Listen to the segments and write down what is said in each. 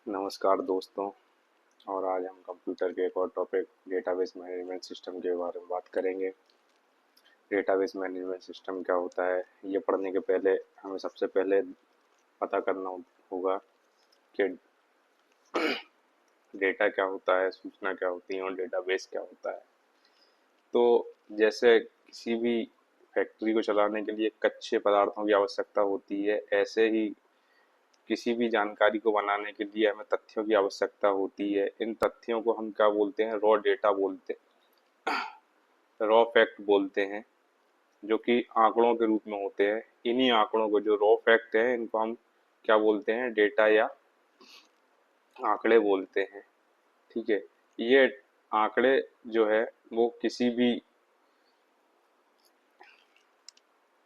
नमस्कार दोस्तों। और आज हम कंप्यूटर के एक और टॉपिक डेटाबेस मैनेजमेंट सिस्टम के बारे में बात करेंगे। डेटाबेस मैनेजमेंट सिस्टम क्या होता है, ये पढ़ने के पहले हमें सबसे पहले पता करना होगा कि डेटा क्या होता है, सूचना क्या होती है और डेटाबेस क्या होता है। तो जैसे किसी भी फैक्ट्री को चलाने के लिए कच्चे पदार्थों की आवश्यकता होती है, ऐसे ही किसी भी जानकारी को बनाने के लिए हमें तथ्यों की आवश्यकता होती है। इन तथ्यों को हम क्या बोलते हैं, रॉ डेटा बोलते हैं, रॉ फैक्ट बोलते हैं, जो कि आंकड़ों के रूप में होते हैं। इन्हीं आंकड़ों को, जो रॉ फैक्ट है, इनको हम क्या बोलते हैं, डेटा या आंकड़े बोलते हैं। ठीक है। ये आंकड़े जो है वो किसी भी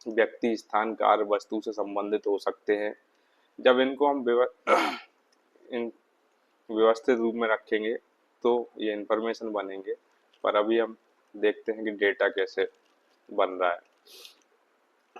व्यक्ति, स्थान, कार्य, वस्तु से संबंधित हो सकते हैं। जब इनको हम इन व्यवस्थित रूप में रखेंगे तो ये इंफॉर्मेशन बनेंगे। पर अभी हम देखते हैं कि डेटा कैसे बन रहा है।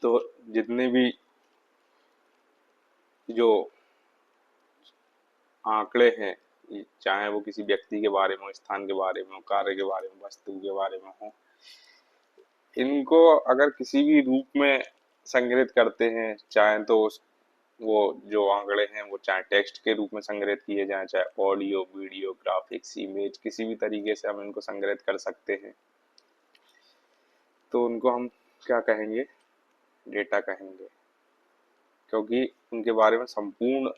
तो जितने भी जो आंकड़े हैं, चाहे वो किसी व्यक्ति के बारे में हो, स्थान के बारे में हो, कार्य के बारे में, वस्तु के बारे में हो, इनको अगर किसी भी रूप में संग्रहित करते हैं, चाहे तो वो जो आंकड़े हैं वो चाहे टेक्स्ट के रूप में संग्रहित किए जाएं, चाहे ऑडियो, वीडियो, ग्राफिक्स, इमेज, किसी भी तरीके से हम इनको संग्रहित कर सकते हैं, तो उनको हम क्या कहेंगे, डेटा कहेंगे। क्योंकि उनके बारे में संपूर्ण,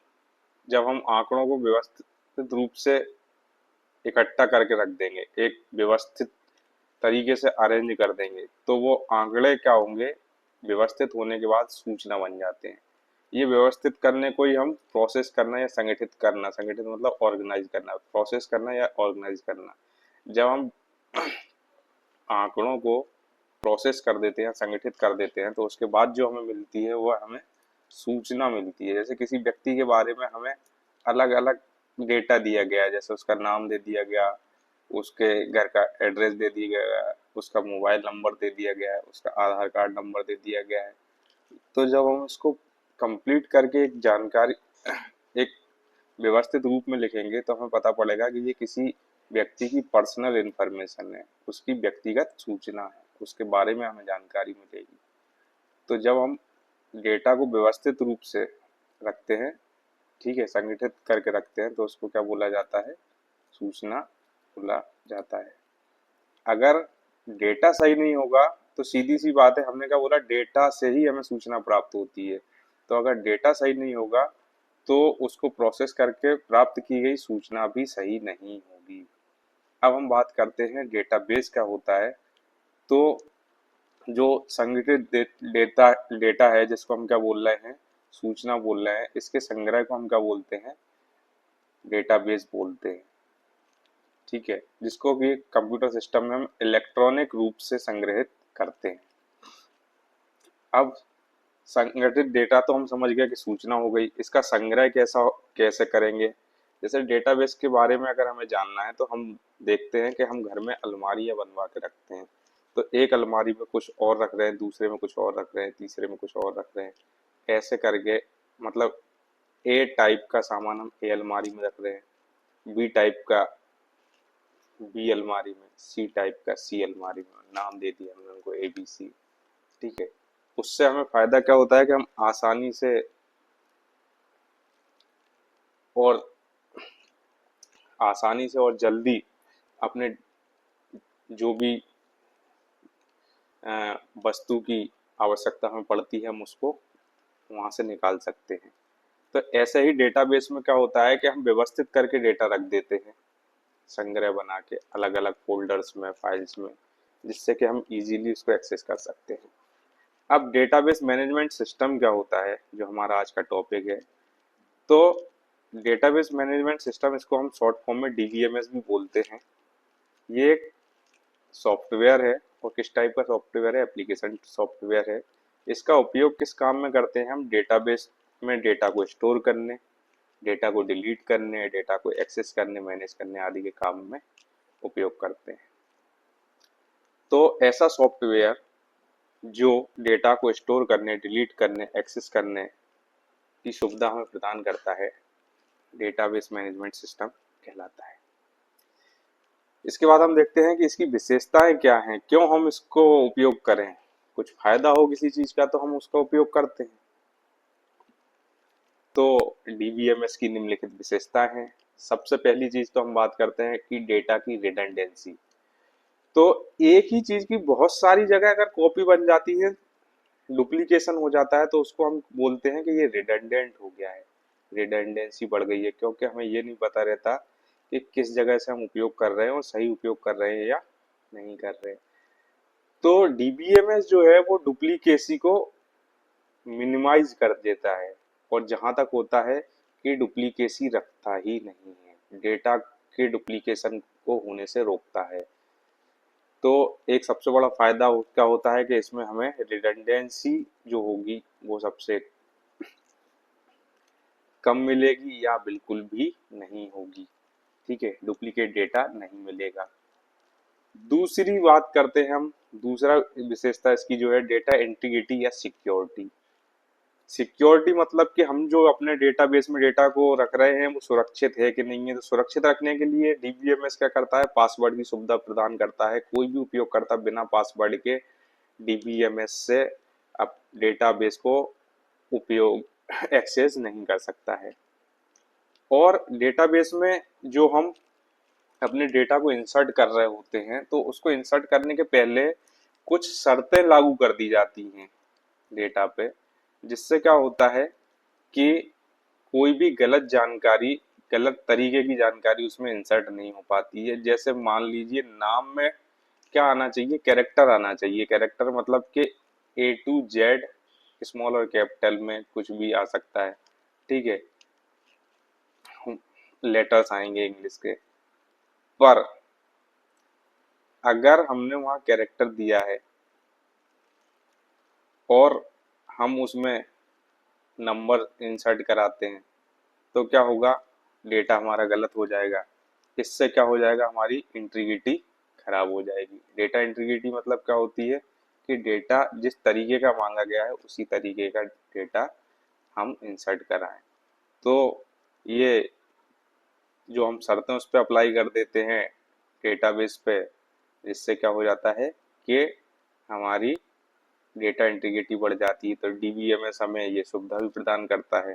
जब हम आंकड़ों को व्यवस्थित रूप से इकट्ठा करके रख देंगे, एक व्यवस्थित तरीके से अरेंज कर देंगे, तो वो आंकड़े क्या होंगे, व्यवस्थित होने के बाद सूचना बन जाते हैं। ये व्यवस्थित करने को ही हम प्रोसेस करना या संगठित करना, संगठित मतलब ऑर्गेनाइज करना, प्रोसेस करना या ऑर्गेनाइज करना। जब हम आंकड़ों को प्रोसेस कर देते हैं, संगठित कर देते हैं, तो उसके बाद जो हमें मिलती है वो हमें सूचना मिलती है। जैसे किसी व्यक्ति के बारे में हमें अलग अलग डेटा दिया गया है, जैसे उसका नाम दे दिया गया, उसके घर का एड्रेस दे दिया गया, उसका मोबाइल नंबर दे दिया गया है, उसका आधार कार्ड नंबर दे दिया गया है। तो जब हम उसको कंप्लीट करके एक जानकारी एक व्यवस्थित रूप में लिखेंगे, तो हमें पता पड़ेगा कि ये किसी व्यक्ति की पर्सनल इंफॉर्मेशन है, उसकी व्यक्तिगत सूचना है, उसके बारे में हमें जानकारी मिलेगी। तो जब हम डेटा को व्यवस्थित रूप से रखते हैं, ठीक है, संगठित करके रखते हैं, तो उसको क्या बोला जाता है, सूचना बोला जाता है। अगर डेटा सही नहीं होगा तो सीधी सी बात है, हमने क्या बोला, डेटा से ही हमें सूचना प्राप्त होती है। तो अगर डेटा सही नहीं होगा तो उसको प्रोसेस करके प्राप्त की गई सूचना भी सही नहीं होगी। अब हम बात करते हैं डेटाबेस क्या होता है। तो जो संगठित डेटा डेटा है, जिसको हम क्या बोल रहे हैं, सूचना बोल रहे हैं, इसके संग्रह को हम क्या बोलते हैं, डेटाबेस बोलते हैं। ठीक है, जिसको कि कंप्यूटर सिस्टम में हम इलेक्ट्रॉनिक रूप से संग्रहित करते हैं। अब संगठित डेटा तो हम समझ गए कि सूचना हो गई, इसका संग्रह कैसे करेंगे। जैसे डेटाबेस के बारे में अगर हमें जानना है, तो हम देखते हैं कि हम घर में अलमारियां बनवा के रखते हैं। तो एक अलमारी में कुछ और रख रहे हैं, दूसरे में कुछ और रख रहे हैं, तीसरे में कुछ और रख रहे हैं, ऐसे करके, मतलब ए टाइप का सामान हम ए अलमारी में रख रहे हैं, बी टाइप का बी अलमारी में, सी टाइप का सी अलमारी में, नाम दे दिया हमने उनको ए बी सी। ठीक है। उससे हमें फायदा क्या होता है कि हम और आसानी से और जल्दी अपने जो भी वस्तु की आवश्यकता हमें पड़ती है, हम उसको वहां से निकाल सकते हैं। तो ऐसे ही डेटाबेस में क्या होता है कि हम व्यवस्थित करके डेटा रख देते हैं, संग्रह बना के अलग अलग फोल्डर्स में, फाइल्स में, जिससे कि हम इजीली उसको एक्सेस कर सकते हैं। अब डेटाबेस मैनेजमेंट सिस्टम क्या होता है, जो हमारा आज का टॉपिक है। तो डेटाबेस मैनेजमेंट सिस्टम, इसको हम शॉर्ट फॉर्म में डीबीएमएस भी बोलते हैं। ये एक सॉफ्टवेयर है। और किस टाइप का सॉफ्टवेयर है, एप्लीकेशन सॉफ्टवेयर है। इसका उपयोग किस काम में करते हैं, हम डेटाबेस में डेटा को स्टोर करने, डेटा को डिलीट करने, डेटा को एक्सेस करने, मैनेज करने आदि के काम में उपयोग करते हैं। तो ऐसा सॉफ्टवेयर जो डेटा को स्टोर करने, डिलीट करने, एक्सेस करने की सुविधा हमें प्रदान करता है, डेटाबेस मैनेजमेंट सिस्टम कहलाता है। इसके बाद हम देखते हैं कि इसकी विशेषताएं क्या हैं, क्यों हम इसको उपयोग करें। कुछ फायदा हो किसी चीज का तो हम उसका उपयोग करते हैं। तो डीबीएमएस की निम्नलिखित विशेषताएं हैं। सबसे पहली चीज तो हम बात करते हैं कि डेटा की रिडंडेंसी। तो एक ही चीज की बहुत सारी जगह अगर कॉपी बन जाती है, डुप्लीकेशन हो जाता है, तो उसको हम बोलते हैं कि ये रिडंडेंट हो गया है, रिडंडेंसी बढ़ गई है, क्योंकि हमें ये नहीं पता रहता कि किस जगह से हम उपयोग कर रहे हैं और सही उपयोग कर रहे हैं या नहीं कर रहे। तो डीबीएमएस जो है वो डुप्लीकेसी को मिनिमाइज कर देता है, और जहां तक होता है कि डुप्लीकेसी रखता ही नहीं है, डेटा के डुप्लीकेशन को होने से रोकता है। तो एक सबसे बड़ा फायदा क्या होता है कि इसमें हमें रिडंडेंसी जो होगी वो सबसे कम मिलेगी या बिल्कुल भी नहीं होगी। ठीक है, डुप्लीकेट डेटा नहीं मिलेगा। दूसरी बात करते हैं हम, दूसरा विशेषता इसकी जो है डेटा इंटीग्रिटी या सिक्योरिटी। सिक्योरिटी मतलब कि हम जो अपने डेटाबेस में डेटा को रख रहे हैं वो सुरक्षित है कि नहीं है। तो सुरक्षित रखने के लिए डीबीएमएस क्या करता है, पासवर्ड की सुविधा प्रदान करता है। कोई भी उपयोगकर्ता बिना पासवर्ड के डीबीएमएस से अब डेटाबेस को उपयोग एक्सेस नहीं कर सकता है। और डेटाबेस में जो हम अपने डेटा को इंसर्ट कर रहे होते हैं तो उसको इंसर्ट करने के पहले कुछ शर्तें लागू कर दी जाती हैं डेटा पे, जिससे क्या होता है कि कोई भी गलत जानकारी, गलत तरीके की जानकारी उसमें इंसर्ट नहीं हो पाती है। जैसे मान लीजिए नाम में क्या आना चाहिए, कैरेक्टर आना चाहिए। कैरेक्टर मतलब कि A to Z स्मॉल और कैपिटल में कुछ भी आ सकता है। ठीक है, लेटर्स आएंगे इंग्लिश के। पर अगर हमने वहाँ कैरेक्टर दिया है और हम उसमें नंबर इंसर्ट कराते हैं तो क्या होगा, डेटा हमारा गलत हो जाएगा। इससे क्या हो जाएगा, हमारी इंटीग्रिटी खराब हो जाएगी। डेटा इंटीग्रिटी मतलब क्या होती है कि डेटा जिस तरीके का मांगा गया है उसी तरीके का डेटा हम इंसर्ट कराएं। तो ये जो हम शर्तें उस पर अप्लाई कर देते हैं डेटाबेस पे, इससे क्या हो जाता है कि हमारी डेटा इंटीग्रिटी बढ़ जाती है। तो डीबीएमएस हमें ये सुविधा भी प्रदान करता है।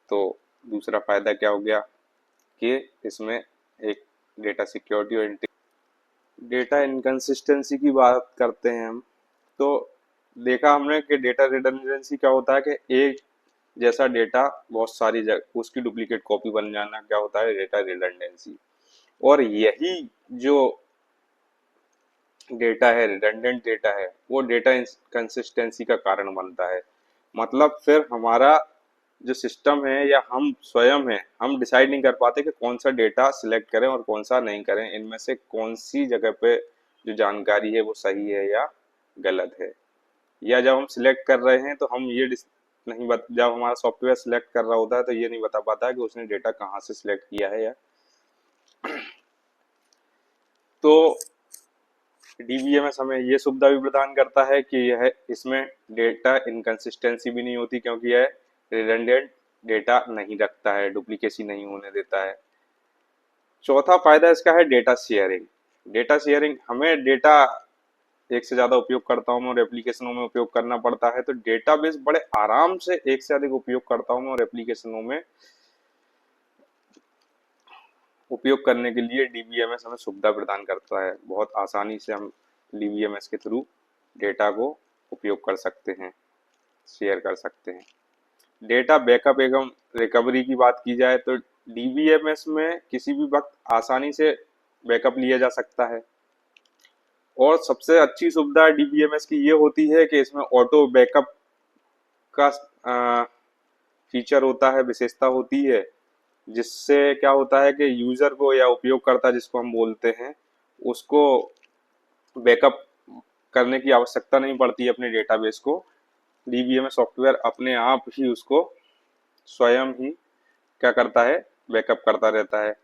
तो दूसरा फायदा क्या हो गया कि इसमें एक डेटा सिक्योरिटी और डेटा इनकंसिस्टेंसी की बात करते हैं हम। तो देखा हमने कि डेटा रिडंडेंसी क्या होता है कि एक जैसा डेटा बहुत सारी जगह उसकी डुप्लीकेट कॉपी बन जाना क्या होता है, डेटा रिडंडेंसी। और यही जो डेटा है, रिडंडेंट डेटा है, वो डेटा कंसिस्टेंसी का कारण बनता है। मतलब फिर हमारा जो सिस्टम है या हम स्वयं है, हम डिसाइड नहीं कर पाते कि कौन सा डेटा सिलेक्ट करें और कौन सा नहीं करें। इनमें से कौन सी जगह पे जो जानकारी है वो सही है या गलत है। या जब हम सिलेक्ट कर रहे हैं तो हम ये नहीं जब हमारा सॉफ्टवेयर सिलेक्ट कर रहा होता है तो ये नहीं बता पाता है कि उसने डेटा कहाँ से सिलेक्ट किया है। या तो डीबीएमएस हमें ये सुविधा भी प्रदान करता है कि यह इसमें डेटा इनकंसिस्टेंसी भी नहीं होती, क्योंकि यह रिडंडेंट डेटा नहीं रखता है, डुप्लीकेसी नहीं होने देता है। चौथा फायदा इसका है डेटा शेयरिंग। डेटा शेयरिंग, हमें डेटा एक से ज्यादा उपयोगकर्ताओं में और एप्लीकेशनों में उपयोग करना पड़ता है, तो डेटाबेस बड़े आराम से एक से अधिक उपयोगकर्ताओं में और एप्लीकेशनों में उपयोग करने के लिए डीबीएमएस हमें सुविधा प्रदान करता है। बहुत आसानी से हम डीबीएमएस के थ्रू डेटा को उपयोग कर सकते हैं, शेयर कर सकते हैं। डेटा बैकअप एवं रिकवरी की बात की जाए तो डीबीएमएस में किसी भी वक्त आसानी से बैकअप लिया जा सकता है। और सबसे अच्छी सुविधा डीबीएमएस की ये होती है कि इसमें ऑटो बैकअप का फीचर होता है, विशेषता होती है, जिससे क्या होता है कि यूजर को या उपयोगकर्ता जिसको हम बोलते हैं उसको बैकअप करने की आवश्यकता नहीं पड़ती है अपने डेटाबेस को। डीबीएमएस सॉफ्टवेयर अपने आप ही उसको स्वयं ही क्या करता है, बैकअप करता रहता है,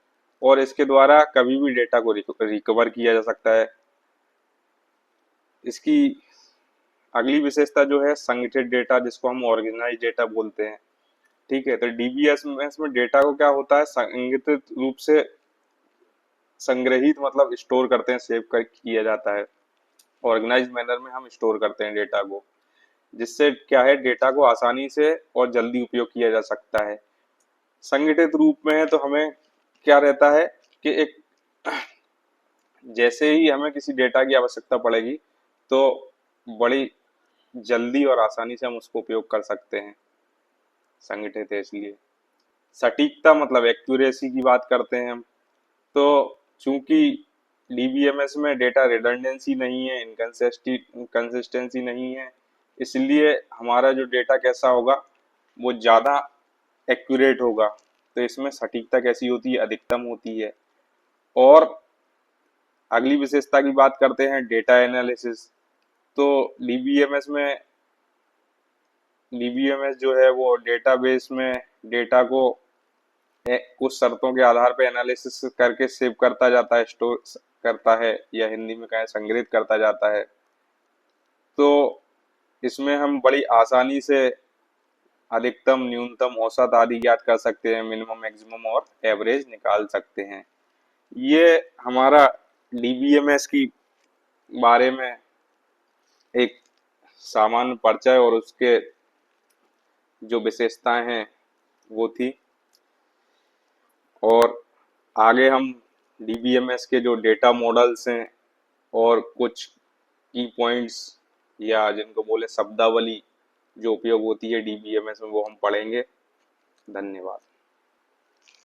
और इसके द्वारा कभी भी डेटा को रिकवर किया जा सकता है। इसकी अगली विशेषता जो है संगठित डेटा, जिसको हम ऑर्गेनाइज डेटा बोलते हैं। ठीक है, तो डीबीएमएस में डेटा को क्या होता है, संगठित रूप से संग्रहित मतलब स्टोर करते हैं, सेव कर किया जाता है। ऑर्गेनाइज मैनर में हम स्टोर करते हैं डेटा को, जिससे क्या है, डेटा को आसानी से और जल्दी उपयोग किया जा सकता है। संगठित रूप में है तो हमें क्या रहता है कि एक जैसे ही हमें किसी डेटा की आवश्यकता पड़ेगी तो बड़ी जल्दी और आसानी से हम उसको उपयोग कर सकते हैं। संगठित है इसलिए। सटीकता मतलब एक्यूरेसी की बात करते हैं हम, तो चूंकि डीबीएमएस में डेटा रिडंडेंसी नहीं है, इनकंसिस्टेंसी नहीं है, इसलिए हमारा जो डेटा कैसा होगा, वो ज़्यादा एक्यूरेट होगा। तो इसमें सटीकता कैसी होती है, अधिकतम होती है। और अगली विशेषता की बात करते हैं, डेटा एनालिसिस। तो डीबीएमएस में डीबीएमएस जो है वो डेटाबेस में डेटा को कुछ शर्तों के आधार पर एनालिसिस करके सेव करता जाता है, स्टोर करता है, या हिंदी में कहें संग्रहित करता जाता है। तो इसमें हम बड़ी आसानी से अधिकतम, न्यूनतम, औसत आदि ज्ञात कर सकते हैं, मिनिमम, मैक्सिमम और एवरेज निकाल सकते हैं। ये हमारा डीबीएमएस की बारे में एक सामान्य परिचय और उसके जो विशेषताएं हैं वो थी। और आगे हम डीबीएमएस के जो डेटा मॉडल्स हैं और कुछ की पॉइंट्स, या जिनको बोले शब्दावली जो उपयोग होती है डीबीएमएस में, वो हम पढ़ेंगे। धन्यवाद।